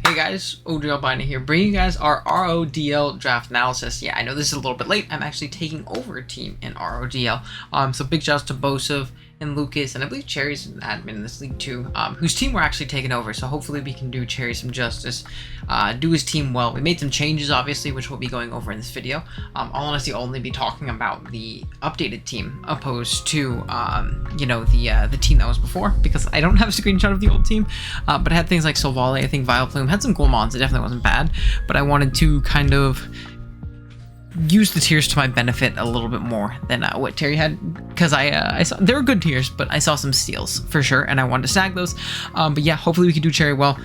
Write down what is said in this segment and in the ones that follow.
Hey guys, OGalbina here, bringing you guys our RoDL draft analysis. Yeah, I know this is a little bit late. I'm actually taking over a team in RoDL. So big shouts to Bosov and Lucas, and I believe Cherry's an admin in this league too, whose team we're actually taking over. So hopefully we can do Cherry some justice, do his team well. We made some changes, obviously, which we'll be going over in this video. I'll honestly only be talking about the updated team, opposed to, you know, the team that was before, because I don't have a screenshot of the old team, but it had things like Solvale, I think Vileplume, had some cool mons. It definitely wasn't bad, but I wanted to kind of use the tiers to my benefit a little bit more than what Terry had, because I saw they were good tiers, but I saw some steals for sure, and I wanted to snag those. But yeah, hopefully we can do Cherry well.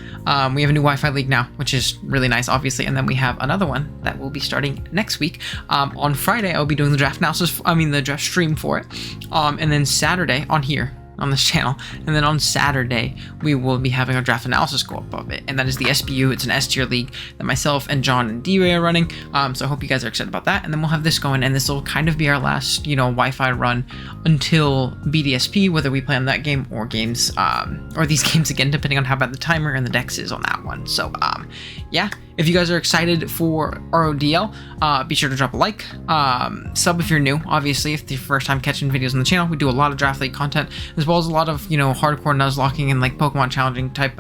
We have a new Wi-Fi league now, which is really nice, obviously, and then we have another one that will be starting next week. On Friday, I'll be doing the draft analysis. The draft stream for it, and then Saturday on here, on this channel, and then on Saturday we will be having our draft analysis go up of it, and that is the SBU. It's an S tier league that myself and John and D-Ray are running, so I hope you guys are excited about that. And then we'll have this going, and this will kind of be our last, you know, Wi-Fi run until BDSP, whether we play on that game or games, or these games again, depending on how bad the timer and the dex is on that one. So yeah, if you guys are excited for RoDL, be sure to drop a like, sub if you're new, obviously, if it's your first time catching videos on the channel. We do a lot of draft league content, as well as a lot of, you know, hardcore nuzlocking and like Pokemon challenging type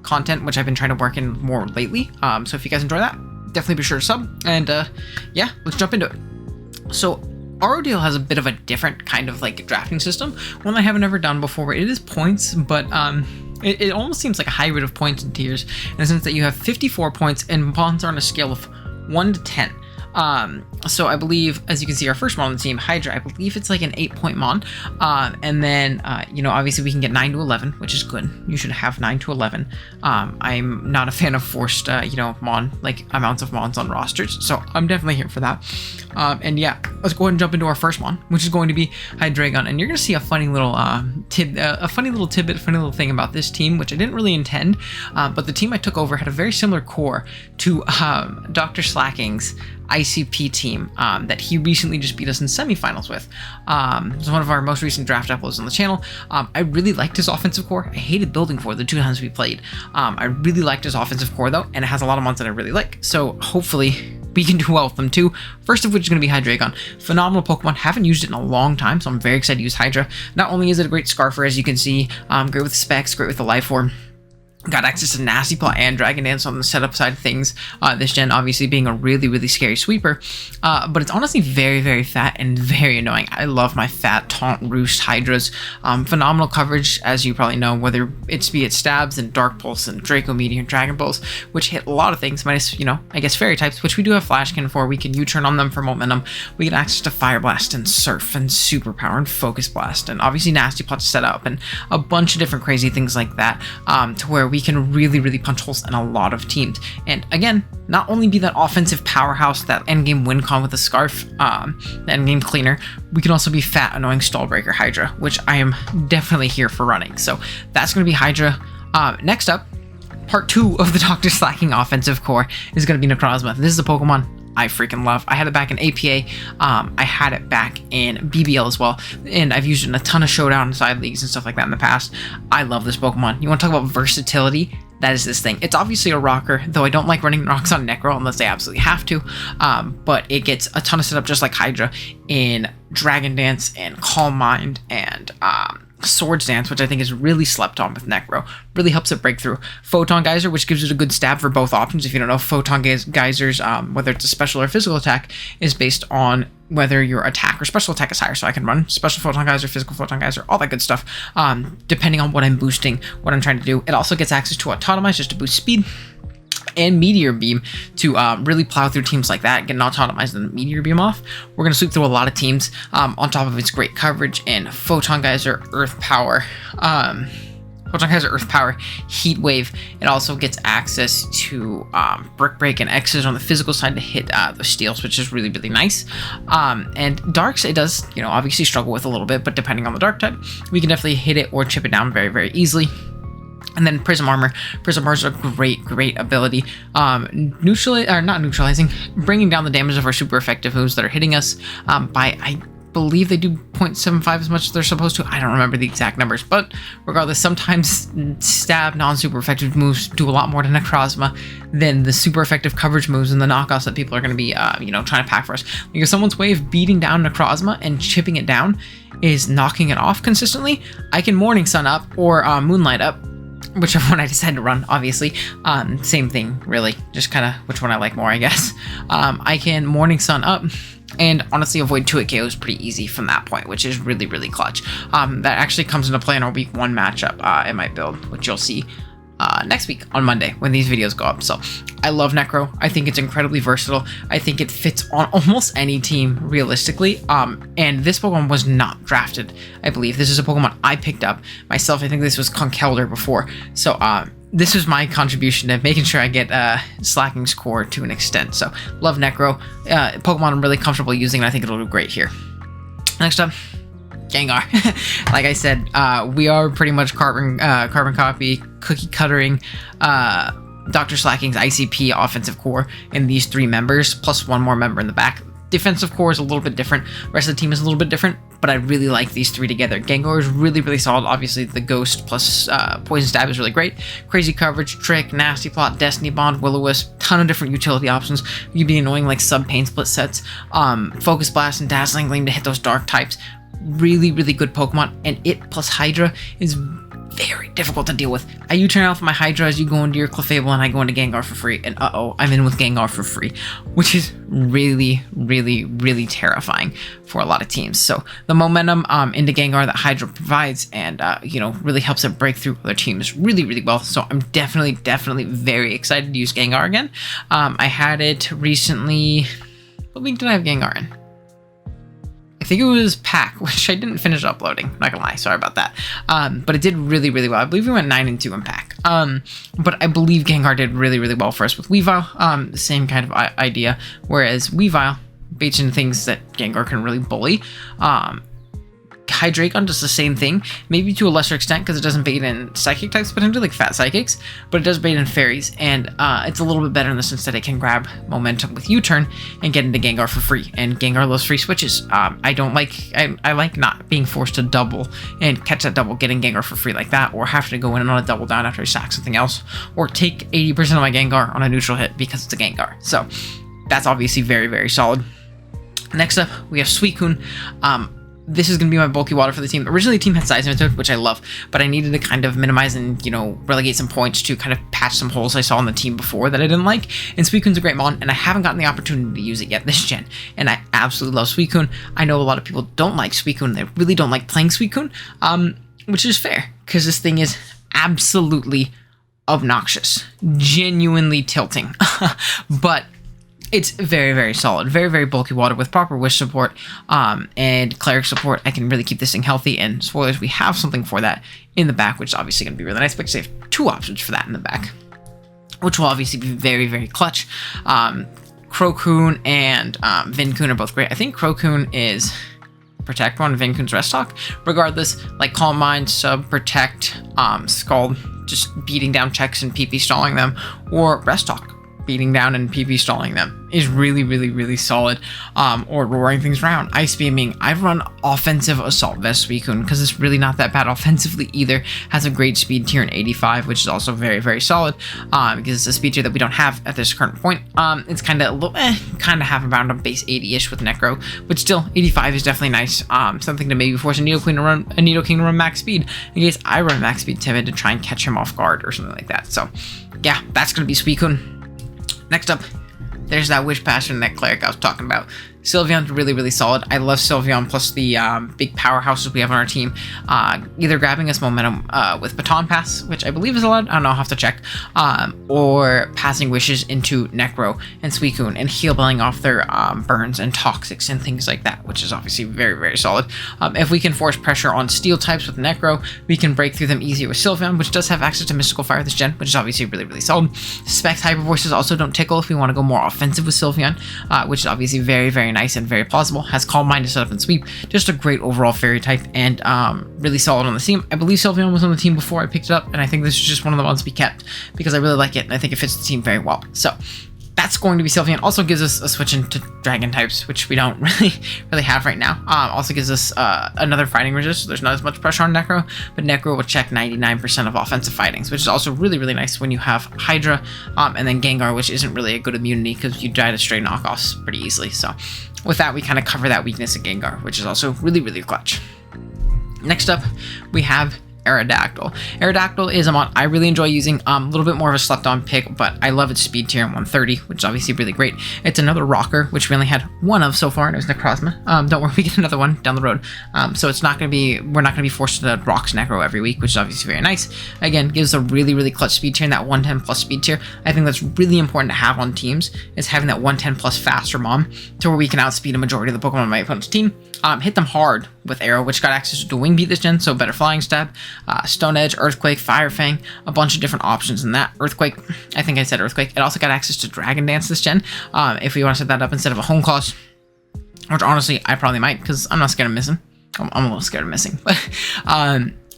content, which I've been trying to work in more lately. So if you guys enjoy that, definitely be sure to sub, and yeah, let's jump into it. So RoDL has a bit of a different kind of like drafting system, one I haven't ever done before. It is points, but it almost seems like a hybrid of points and tiers, in the sense that you have 54 points, and mons are on a scale of 1 to 10. So I believe, as you can see, our first mon on the team, Hydra, I believe it's like an 8-point mon. And then, you know, obviously we can get 9 to 11, which is good. You should have 9 to 11. I'm not a fan of forced, you know, mon, like amounts of mons on rosters. So I'm definitely here for that. And yeah, let's go ahead and jump into our first mon, which is going to be Hydragon. And you're going to see a funny little, funny little thing about this team, which I didn't really intend. But the team I took over had a very similar core to, DrSlaking's ICP team that he recently just beat us in semifinals with. It's one of our most recent draft uploads on the channel. I really liked his offensive core. I hated building for the 2 times we played. I really liked his offensive core though, and it has a lot of mons that I really like. So hopefully we can do well with them too. First of which is going to be Hydragon. Phenomenal Pokemon. Haven't used it in a long time, so I'm very excited to use Hydra. Not only is it a great Scarfer, as you can see, great with specs, great with the life form. Got access to Nasty Plot and Dragon Dance on the setup side of things, this gen obviously being a really, really scary sweeper, but it's honestly very, very fat and very annoying. I love my fat Taunt Roost Hydras. Phenomenal coverage, as you probably know, whether it's be it Stabs and Dark Pulse and Draco Meteor and Dragon Pulse, which hit a lot of things, minus, you know, I guess Fairy types, which we do have Flashkin for. We can U-turn on them for momentum. We get access to Fire Blast and Surf and Superpower and Focus Blast, and obviously Nasty Plot to set up, and a bunch of different crazy things like that, to where we can really, really punch holes in a lot of teams. And again, not only be that offensive powerhouse, that endgame win con with the Scarf, the endgame cleaner, we can also be fat, annoying Stallbreaker Hydra, which I am definitely here for running. So that's going to be Hydra. Next up, part 2 of the DrSlaking offensive core is going to be Necrozma. This is a Pokemon I freaking love. I had it back in APA. I had it back in BBL as well, and I've used it in a ton of showdown side leagues and stuff like that in the past. I love this Pokemon. You want to talk about versatility? That is this thing. It's obviously a rocker, though I don't like running rocks on Necro unless they absolutely have to, but it gets a ton of setup just like Hydra in Dragon Dance and Calm Mind and Swords Dance, which I think is really slept on with Necro. Really helps it break through. Photon Geyser, which gives it a good stab for both options. If you don't know, Photon Geysers, whether it's a special or physical attack, is based on whether your attack or special attack is higher. So I can run special Photon Geyser, physical Photon Geyser, all that good stuff, depending on what I'm boosting, what I'm trying to do. It also gets access to Autotomize just to boost speed, and Meteor Beam to really plow through teams like that, get an Autotomize and Meteor Beam off. We're going to sweep through a lot of teams, on top of its great coverage and Photon Geyser, Earth Power, Photon Geyser, Earth Power, Heat Wave. It also gets access to Brick Break and X's on the physical side to hit the steals, which is really, really nice. And Darks, it does, you know, obviously struggle with a little bit, but depending on the Dark type, we can definitely hit it or chip it down very, very easily. And then Prism Armor. Prism Armor is a great ability. Not neutralizing, bringing down the damage of our super effective moves that are hitting us by, believe they do 0.75 as much as they're supposed to. I don't remember the exact numbers, but regardless, sometimes stab non-super effective moves do a lot more to Necrozma than the super effective coverage moves and the knockoffs that people are going to be, trying to pack for us. Because someone's way of beating down Necrozma and chipping it down is knocking it off consistently. I can Morning Sun up or Moonlight up, whichever one I decide to run, obviously. Same thing, really. Just kind of which one I like more, I guess. I can Morning Sun up and honestly avoid 2-hit KOs pretty easy from that point, which is really, really clutch. That actually comes into play in our week 1 matchup in my build, which you'll see next week on Monday when these videos go up. So I love Necro. I think it's incredibly versatile. I think it fits on almost any team realistically. And this Pokemon was not drafted, I believe. This is a Pokemon I picked up myself. I think this was Conkeldurr before. So this was my contribution to making sure I get Slaking's core to an extent. So love Necro. Pokemon I'm really comfortable using, and I think it'll do great here. Next up, Gengar. Like I said, we are pretty much carbon copy, cookie cuttering DrSlaking's ICP offensive core in these 3 members, plus 1 more member in the back. Defensive core is a little bit different. The rest of the team is a little bit different, but I really like these 3 together. Gengar is really, really solid. Obviously, the Ghost plus Poison Stab is really great. Crazy Coverage, Trick, Nasty Plot, Destiny Bond, Will-O-Wisp, ton of different utility options. You'd be annoying like sub-Pain Split sets. Focus Blast and Dazzling Gleam to hit those dark types. Really, really good Pokemon, and it plus Hydra is very difficult to deal with. I U-turn off my Hydra as you go into your Clefable, and I go into Gengar for free, and I'm in with Gengar for free, which is really, really, really terrifying for a lot of teams. So the momentum into Gengar that Hydra provides and, really helps it break through other teams really, really well. So I'm definitely very excited to use Gengar again. I had it recently. What week did I have Gengar in? I think it was Pack, which I didn't finish uploading. Not gonna lie, sorry about that. But it did really, really well. I believe we went 9-2 in Pack. But I believe Gengar did really, really well for us with Weavile. The same kind of idea. Whereas Weavile baits into things that Gengar can really bully. Hydragon does the same thing, maybe to a lesser extent because it doesn't bait in psychic types, potentially like fat psychics, but it does bait in fairies, and it's a little bit better in the sense that it can grab momentum with U-turn and get into Gengar for free, and Gengar loves free switches. I like not being forced to double and catch that double getting Gengar for free like that, or have to go in on a double down after I sack something else, or take 80% of my Gengar on a neutral hit because it's a Gengar. So that's obviously very, very solid. Next up, we have Suicune. This is going to be my bulky water for the team. Originally, the team had Size Limiter, which I love, but I needed to kind of minimize and, relegate some points to kind of patch some holes I saw on the team before that I didn't like. And Suicune's a great mon, and I haven't gotten the opportunity to use it yet this gen, and I absolutely love Suicune. I know a lot of people don't like Suicune. They really don't like playing Suicune, which is fair, because this thing is absolutely obnoxious. Genuinely tilting. But it's very, very solid. Very, very bulky water with proper Wish support and Cleric support. I can really keep this thing healthy. And spoilers, we have something for that in the back, which is obviously going to be really nice. But I have 2 options for that in the back, which will obviously be very, very clutch. Crocoon and Vincoon are both great. I think Crocoon is Protect one, Vincoon's Rest Talk. Regardless, like Calm Mind, Sub, Protect, Scald, just beating down checks and PP stalling them, or Rest Talk, beating down and PP stalling them is really, really, really solid. Or roaring things around, Ice Beaming. I've run offensive Assault Vest Suicune because it's really not that bad offensively either. Has a great speed tier in 85, which is also very, very solid because it's a speed tier that we don't have at this current point. It's kind of a little, kind of have around a base 80-ish with Necro, but still 85 is definitely nice. Something to maybe force a Nidoking to run max speed in case I run max speed Timid to try and catch him off guard or something like that. So yeah, that's gonna be Suicune. Next up, there's that Wish Passion that Cleric I was talking about. Sylveon's really, really solid. I love Sylveon plus the big powerhouses we have on our team. Either grabbing us momentum with Baton Pass, which I believe is allowed. I don't know, I'll have to check. Or passing Wishes into Necro and Suicune and healing off their burns and toxics and things like that, which is obviously very, very solid. If we can force pressure on steel types with Necro, we can break through them easier with Sylveon, which does have access to Mystical Fire this gen, which is obviously really, really solid. Specs Hyper Voices also don't tickle if we want to go more offensive with Sylveon, which is obviously very, very nice and very plausible. Has Calm Mind to set up and sweep. Just a great overall fairy type and really solid on the team. I believe Sylveon was on the team before I picked it up, and I think this is just one of the ones we kept because I really like it and I think it fits the team very well. So that's going to be Sylveon. Also gives us a switch into dragon types, which we don't really have right now. Also gives us another fighting resist, so there's not as much pressure on Necro, but Necro will check 99% of offensive fightings, which is also really, really nice when you have Hydra, and then Gengar, which isn't really a good immunity because you die to stray knockoffs pretty easily. So with that, we kind of cover that weakness of Gengar, which is also really, really clutch. Next up, we have Aerodactyl. Aerodactyl is a mon I really enjoy using, a little bit more of a slept-on pick, but I love its speed tier in 130, which is obviously really great. It's another rocker, which we only had one of so far, and it was Necrozma. Don't worry, we get another one down the road. So it's not going to be, we're not going to be forced to rocks Necro every week, which is obviously very nice. Again, gives a really, really clutch speed tier, and that 110 plus speed tier, I think that's really important to have on teams, is having that 110 plus faster mom, to where we can outspeed a majority of the Pokemon on my opponent's team. Hit them hard with Arrow, which got access to Wing Beat this gen, so better Flying Stab, Stone Edge, Earthquake, Fire Fang, a bunch of different options in that. Earthquake, I think I said Earthquake. It also got access to Dragon Dance this gen, if we want to set that up instead of a Home Claws, which honestly, I probably might, because I'm not scared of missing. I'm a little scared of missing, but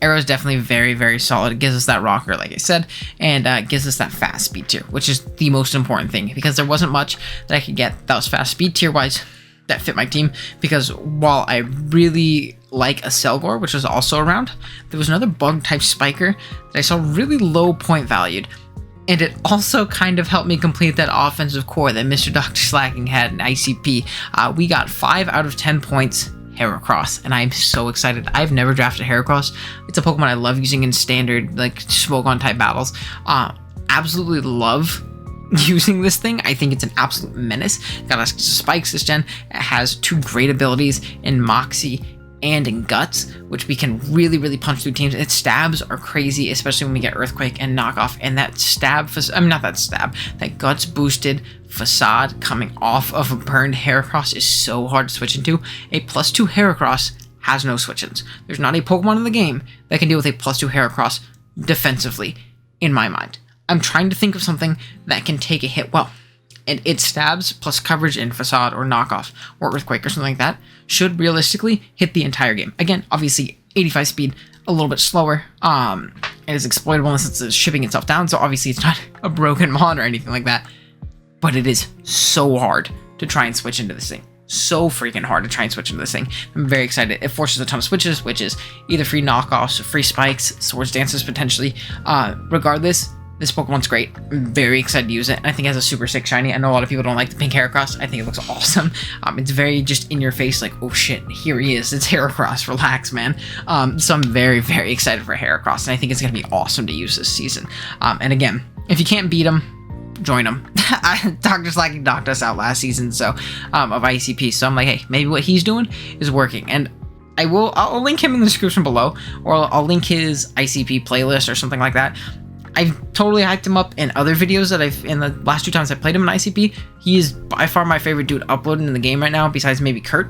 Arrow is definitely very, very solid. It gives us that rocker, like I said, and gives us that fast speed tier, which is the most important thing, because there wasn't much that I could get that was fast speed tier-wise that fit my team, because while I really like a Selgor, which was also around, there was another bug type spiker that I saw really low point valued, and it also kind of helped me complete that offensive core that Mr. DrSlaking had in ICP. We got 5 out of 10 points Heracross, and I'm so excited. I've never drafted Heracross. It's a Pokemon I love using in standard like Smogon type battles. Absolutely love using this thing. I think it's an absolute menace. Got us spikes this gen. It has 2 great abilities in Moxie and in Guts, which we can really, really punch through teams. Its stabs are crazy, especially when we get Earthquake and Knockoff. And that stab, that Guts boosted Facade coming off of a burned Heracross is so hard to switch into. A +2 Heracross has no switch-ins. There's not a Pokemon in the game that can deal with a +2 Heracross defensively, in my mind. I'm trying to think of something that can take a hit well, and its stabs plus coverage in Facade or Knockoff or Earthquake or something like that should realistically hit the entire game. Again, obviously 85 speed, a little bit slower. It is exploitable unless it's shipping itself down, so obviously it's not a broken mon or anything like that, but it is so hard to try and switch into this thing. So freaking hard to try and switch into this thing. I'm very excited. It forces a ton of switches, which is either free knockoffs, free spikes, swords dances potentially. Regardless, this Pokemon's great. I'm very excited to use it, and I think it has a super sick shiny. I know a lot of people don't like the pink Heracross. I think it looks awesome. It's very just in your face, like, oh shit, here he is. It's Heracross. Relax, man. So I'm very, very excited for Heracross, and I think it's going to be awesome to use this season. And again, if you can't beat him, join him. DrSlaking knocked us out last season, so of ICP. So I'm like, hey, maybe what he's doing is working, and I'll link him in the description below, or I'll link his ICP playlist or something like that. I've totally hyped him up in other videos that in the last 2 times I played him in ICP. He is by far my favorite dude uploading in the game right now, besides maybe Kurt.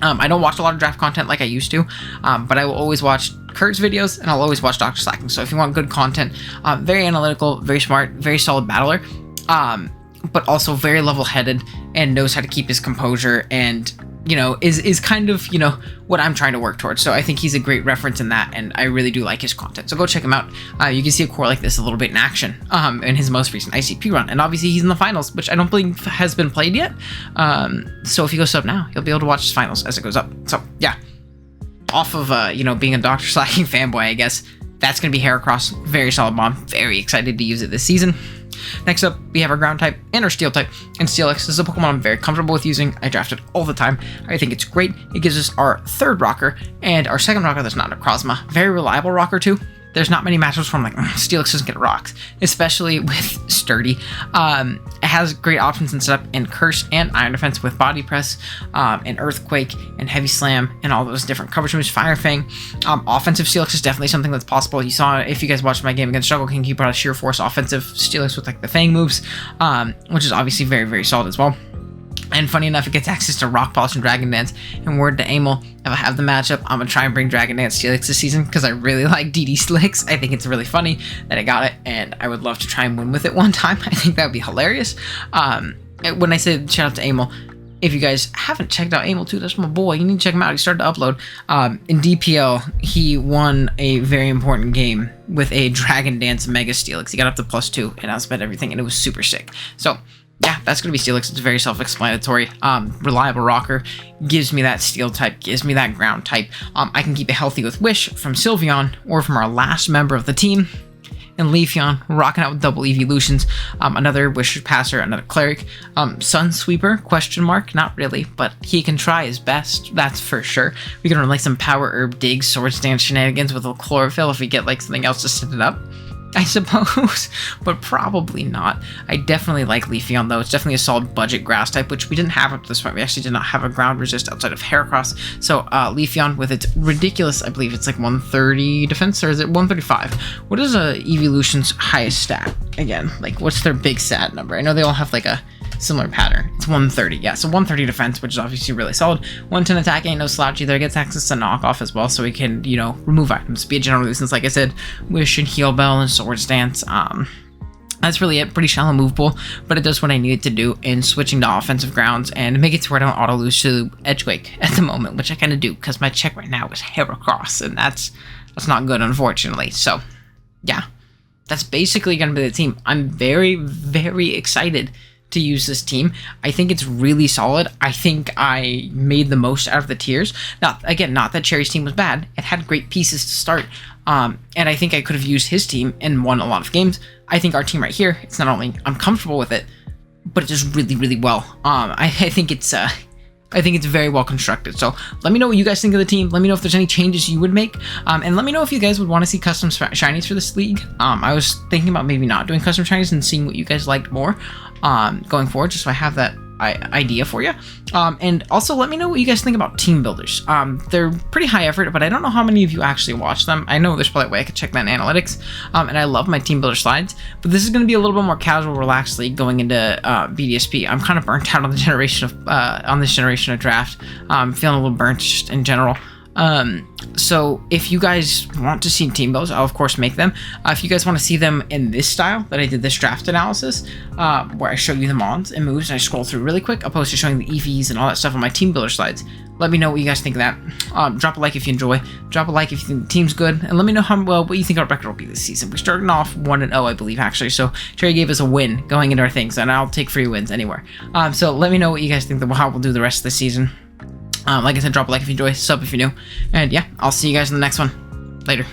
I don't watch a lot of draft content like I used to, but I will always watch Kurt's videos, and I'll always watch DrSlaking. So if you want good content, very analytical, very smart, very solid battler, but also very level-headed and knows how to keep his composure, and you know, is kind of, you know, what I'm trying to work towards. So I think he's a great reference in that, and I really do like his content. So go check him out. You can see a core like this a little bit in action in his most recent ICP run. And obviously he's in the finals, which I don't believe has been played yet. So if he goes up now, he'll be able to watch his finals as it goes up. So yeah, off of, you know, being a DrSlaking fanboy, I guess, that's going to be Heracross. Very solid mom. Very excited to use it this season. Next up, we have our ground type and our steel type. And Steelix, this is a Pokemon I'm very comfortable with using. I draft it all the time. I think it's great. It gives us our 3rd rocker and our 2nd rocker that's not Necrozma. Very reliable rocker too. There's not many matchups where I'm like, Steelix doesn't get rocks, especially with Sturdy. It has great options in setup in Curse and Iron Defense with Body Press, and Earthquake, and Heavy Slam, and all those different coverage moves, Fire Fang. Offensive Steelix is definitely something that's possible. You saw, if you guys watched my game against Struggle King, he brought a Sheer Force offensive Steelix with like the Fang moves, which is obviously very, very solid as well. And funny enough, it gets access to Rock Polish and Dragon Dance. And word to Amel, if I have the matchup, I'm going to try and bring Dragon Dance Steelix this season, because I really like DD Slicks. I think it's really funny that I got it, and I would love to try and win with it one time. I think that would be hilarious. When I said shout out to Amel, if you guys haven't checked out Amel too, that's my boy. You need to check him out. He started to upload. In DPL, he won a very important game with a Dragon Dance Mega Steelix. He got up to +2 and outspent everything, and it was super sick. So yeah, that's going to be Steelix. It's very self-explanatory. Reliable rocker, gives me that steel type, gives me that ground type. I can keep it healthy with Wish from Sylveon or from our last member of the team. And Leafeon, rocking out with double evolutions. Another Wish Passer, another Cleric. Sunsweeper, question mark, not really, but he can try his best, that's for sure. We can run like some Power Herb Dig, Swords Dance shenanigans with a Chlorophyll if we get like something else to set it up, I suppose, but probably not. I definitely like Leafeon though. It's definitely a solid budget grass type, which we didn't have up to this point. We actually did not have a ground resist outside of Heracross. So Leafeon with its ridiculous, I believe it's like 130 defense, or is it 135? What is Evolution's highest stat? Again, like what's their big stat number? I know they all have like a similar pattern. It's 130, yeah, so 130 defense, which is obviously really solid. 110 attack, ain't no slouch either. It gets access to knockoff as well, so we can, you know, remove items, be a general nuisance, like I said, Wish and Heal Bell and Swords Dance. That's really it. Pretty shallow move pool, but it does what I need it to do in switching to offensive grounds and make it to where I don't auto lose to Edgequake at the moment, which I kind of do because my check right now is Heracross, and that's not good, unfortunately. So yeah, that's basically gonna be the team. I'm very, very excited to use this team. I think it's really solid. I think I made the most out of the tiers. Now, again, not that Cherry's team was bad. It had great pieces to start. And I think I could have used his team and won a lot of games. I think our team right here, it's not only I'm comfortable with it, but it does really, really well. I think it's very well constructed. So let me know what you guys think of the team. Let me know if there's any changes you would make. And let me know if you guys would want to see custom shinies for this league. I was thinking about maybe not doing custom shinies and seeing what you guys liked more going forward, just so I have that idea for you. And also let me know what you guys think about team builders. They're pretty high effort, but I don't know how many of you actually watch them. I know there's probably a way I could check that in analytics. And I love my team builder slides, but this is going to be a little bit more casual, relaxed league going into BDSP. I'm kind of burnt out on the generation of on this generation of draft. I'm feeling a little burnt just in general. So if you guys want to see team builds, I'll of course make them. If you guys want to see them in this style that I did this draft analysis, where I show you the mons and moves and I scroll through really quick, opposed to showing the EVs and all that stuff on my team builder slides, let me know what you guys think of that. Drop a like if you enjoy, drop a like if you think the team's good, and let me know how well what you think our record will be this season. We're starting off 1-0, I believe, actually, so Cherry gave us a win going into our things, and I'll take free wins anywhere. So let me know what you guys think, how we'll do the rest of the season. Like I said, drop a like if you enjoy, sub if you're new, and yeah, I'll see you guys in the next one. Later.